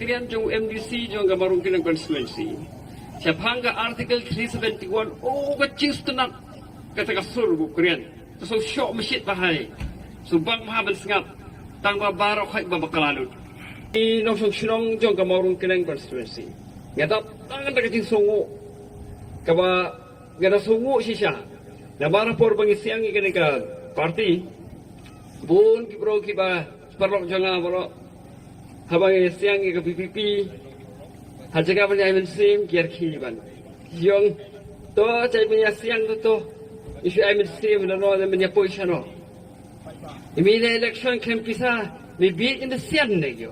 Kalian jong MDC jong gamarong kinang constituency. Siya hangga Article 371, kacing setenak kata kasur bu Korean. So syok mesyit bahai. Subang mahabal sengap. Tang babarok hai babakalalud. Di nosong sinong jong gamarong kinang constituency. Ngatap tangan tak kacing songo. Kaba gada songo siya. Nabara por pangisiang ikan ka party. Bun kibro kiba perlok jangan perlok. Habang siang ke PPP, hajaga punya MNC kiar kiban. Yang to cai punya siang tu isu MNC menano dan punya position no. Ini election kempisa, ni beat in the siang lagi.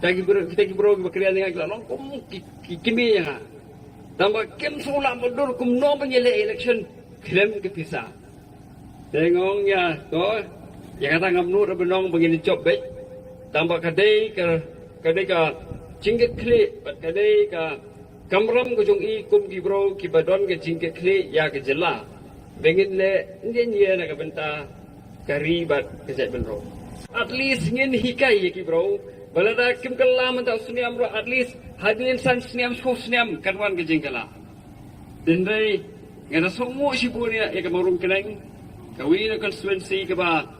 Kita kibro berkreasi dengan kelana, kimi ya. Tambah kem solam berdur kum no punya election krem kempisa. Tengok ya to, yang kata ngamnur benong begini job baik. Tambah kadai ka cingket kli, kadai ka kamram ko jong I kum gibro kibadon ke cingket kli ya ke jela. Bengin le ndien ye na ka benta kari bat ke benro. At least ngin hikai ye kibro. Balada kim kalam ta suniam ro at least hadin san suniam so suniam kanwan ke jingkala. Dendai ngana somo sibunia ya ke marung keneng. Kawi na constituency ke ba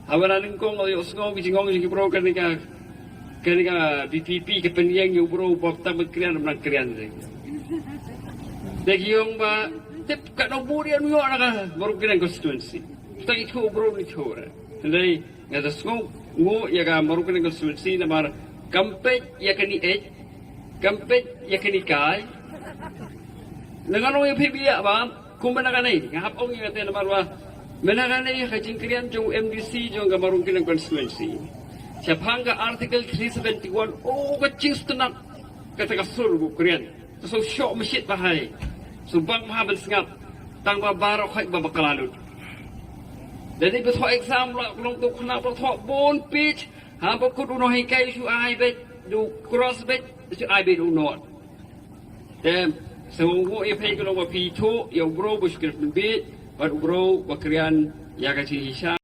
Hawalan kong ay usngong bijingong si bro kanika BPP kependiang yu bro bakta berkrian nak krian deh. Degi yung ba tip kat noburian yu anak baru krian constituency. Kita itu bro ni chora. Jadi ngada sngong ngo ya ka baru krian constituency na mar kampet ya kani kampet ya kani kai. Nangano yung PBA ba kumana kanay ngahap ong yung atin na marwa. Menakanai kajing krian jong MDC jong gamarong kinang constituency. Siya hangga Article 371, kacing setenak kata kasur bu Korean. So syok mesyit bahai. Subang mahabal sengap. Tang babarok hai babakalalud. Jadi betul exam lah kulung tu kena betul bon pitch. Hampa kudu no hikai su ai bet du cross bet su ai bet unot. Dem semua efek kalau wapi tu ya bro buskir bet. Baru bro, bakrian ya kasih hisap.